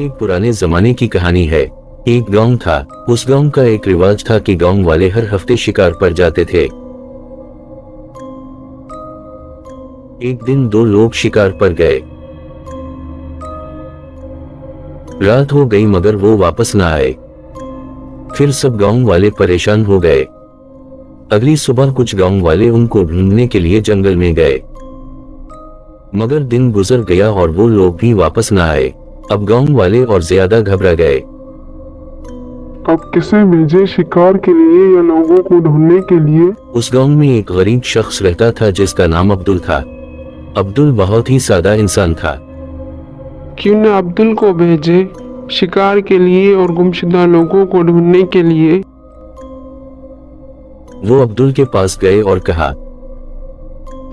ये एक पुराने जमाने की कहानी है। एक गांव था। उस गांव का एक रिवाज था कि गांव वाले हर हफ्ते शिकार पर जाते थे। एक दिन दो लोग शिकार पर गए। रात हो गई मगर वो वापस ना आए। फिर सब गांव वाले परेशान हो गए। अगली सुबह कुछ गांव वाले उनको ढूंढने के लिए जंगल में गए, मगर दिन गुजर गया और वो लोग भी वापस ना आए। अब गांव वाले और ज्यादा घबरा गए। अब किसे भेजे शिकार के लिए या लोगों को ढूंढने के लिए? उस गांव में एक गरीब शख्स रहता था जिसका नाम अब्दुल था। अब्दुल बहुत ही सादा इंसान था। क्यों न अब्दुल को भेजे शिकार के लिए और गुमशुदा लोगों को ढूंढने के लिए। वो अब्दुल के पास गए और कहा,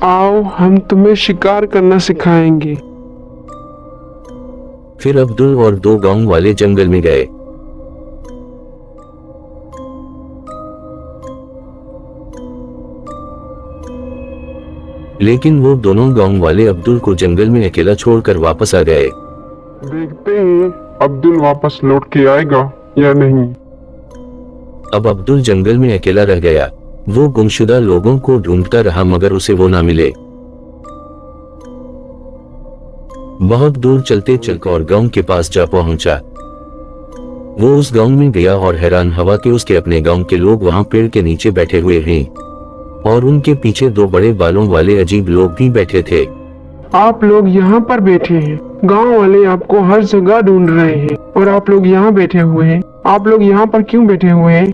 आओ हम तुम्हें शिकार करना सिखाएंगे। फिर अब्दुल और दो गांव वाले जंगल में गए। लेकिन वो दोनों गांव वाले अब्दुल को जंगल में अकेला छोड़कर वापस आ गए। देखते हैं अब्दुल वापस लौट के आएगा या नहीं। अब अब्दुल जंगल में अकेला रह गया। वो गुमशुदा लोगों को ढूंढता रहा मगर उसे वो ना मिले। बहुत दूर चलते चलकर और गांव के पास जा पहुंचा। वो उस गांव में गया और हैरान हुआ कि उसके अपने गांव के लोग वहां पेड़ के नीचे बैठे हुए हैं और उनके पीछे दो बड़े बालों वाले अजीब लोग भी बैठे थे। आप लोग यहाँ पर बैठे हैं। गांव वाले आपको हर जगह ढूंढ रहे हैं और आप लोग यहाँ बैठे हुए हैं। आप लोग यहाँ पर क्यों बैठे हुए हैं?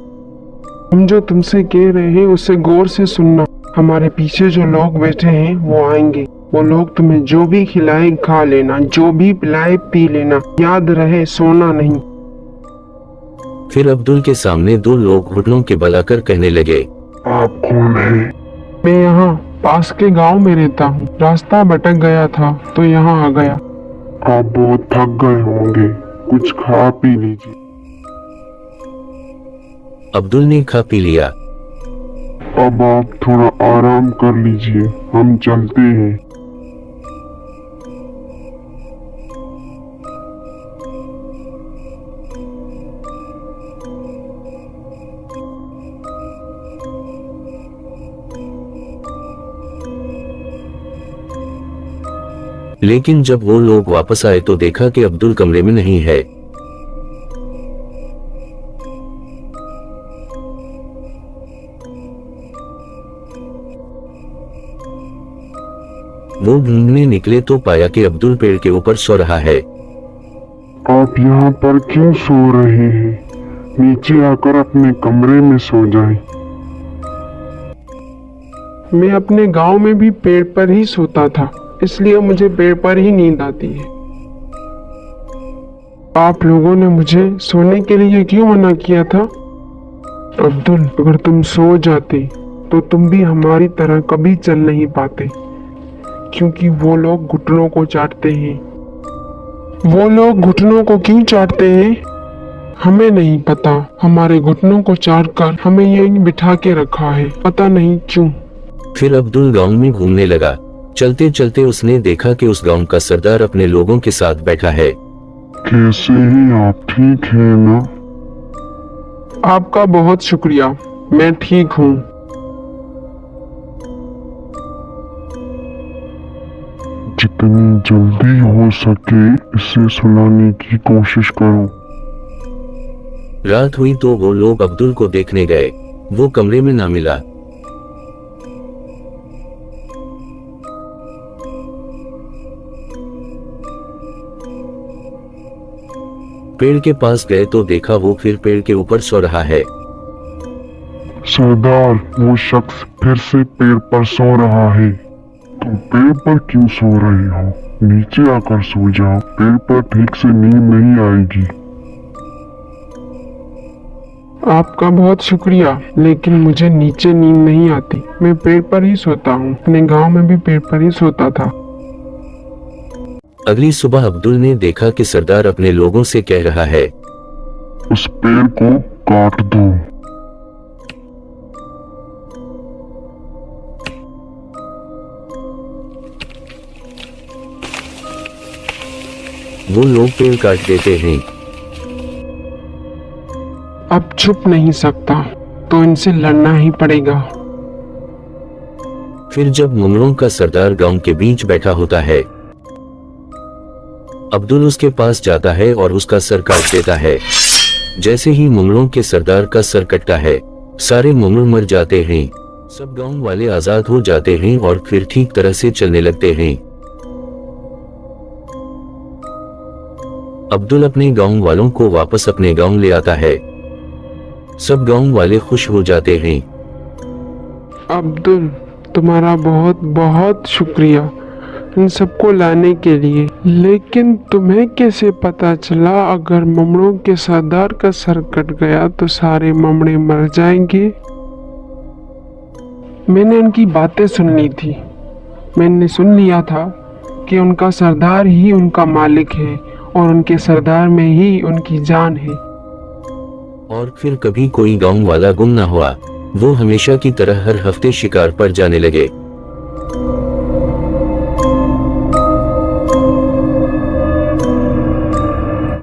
हम जो तुमसे कह रहे हैं उससे गौर से सुनना। हमारे पीछे जो लोग बैठे हैं वो आएंगे। वो लोग तुम्हें जो भी खिलाए खा लेना, जो भी पिलाए पी लेना। याद रहे सोना नहीं। फिर अब्दुल के सामने दो लोग घुटनों के बल आकर कहने लगे, आप कौन हैं? मैं यहाँ पास के गांव में रहता हूँ। रास्ता भटक गया था तो यहाँ आ गया। आप बहुत थक गए होंगे, कुछ खा पी लीजिए। अब्दुल ने खा पी लिया। अब आप थोड़ा आराम कर लीजिए, हम चलते हैं। लेकिन जब वो लोग वापस आए तो देखा कि अब्दुल कमरे में नहीं है। वो ढूंढने निकले तो पाया कि अब्दुल पेड़ के ऊपर सो रहा है। आप यहाँ पर क्यों सो रहे हैं? नीचे आकर अपने कमरे में सो जाएं। मैं अपने गांव में भी पेड़ पर ही सोता था, इसलिए मुझे पेड़ पर ही नींद आती है। आप लोगों ने मुझे सोने के लिए क्यों मना किया था? अब्दुल, अगर तुम सो जाते तो तुम भी हमारी तरह कभी चल नहीं पाते, क्योंकि वो लोग घुटनों को चाटते हैं। वो लोग घुटनों को क्यों चाटते हैं? हमें नहीं पता। हमारे घुटनों को चाटकर हमें यहीं बिठा के रखा है, पता नहीं क्यों। फिर अब्दुल गांव में घूमने लगा। चलते चलते उसने देखा कि उस गांव का सरदार अपने लोगों के साथ बैठा है। कैसे हैं आप? ठीक हैं ना? आपका बहुत शुक्रिया, मैं ठीक हूँ। जितनी जल्दी हो सके इसे सुनाने की कोशिश करो। रात हुई तो वो लोग अब्दुल को देखने गए। वो कमरे में ना मिला। पेड़ के पास गए तो देखा वो फिर पेड़ के ऊपर सो रहा है। सरदार, वो शख्स फिर से पेड़ पर सो रहा है। तुम पेड़ पर क्यों सो रहे हो? नीचे आकर सो जाओ, पेड़ पर ठीक से नींद नहीं आएगी। आपका बहुत शुक्रिया, लेकिन मुझे नीचे नींद नहीं आती। मैं पेड़ पर ही सोता हूँ। अपने गांव में भी पेड़ पर ही सोता था। अगली सुबह अब्दुल ने देखा कि सरदार अपने लोगों से कह रहा है, उस पेड़ को काट दो। वो लोग पेड़ काट देते हैं। अब छुप नहीं सकता, तो इनसे लड़ना ही पड़ेगा। फिर जब मुंगलों का सरदार गांव के बीच बैठा होता है, अब्दुल उसके पास जाता है और उसका सर काट देता है। जैसे ही मुंगलों के सरदार का सर कटता है, सारे मुंगल मर जाते हैं। सब गांव वाले आजाद हो जाते हैं और फिर ठीक तरह से चलने लगते हैं। अब्दुल अपने गांव वालों को वापस अपने गांव ले आता है। सब गांव वाले खुश हो जाते हैं। अब्दुल, तुम्हारा बहुत बहुत शुक्रिया इन सबको लाने के लिए। लेकिन तुम्हें कैसे पता चला अगर ममड़ों के सरदार का सर कट गया तो सारे ममड़े मर जाएंगे? मैंने उनकी बातें सुन ली थी। मैंने सुन लिया था कि उनका सरदार ही उनका मालिक है और उनके सरदार में ही उनकी जान है। और फिर कभी कोई गांव वाला गुम ना हुआ। वो हमेशा की तरह हर हफ्ते शिकार पर जाने लगे।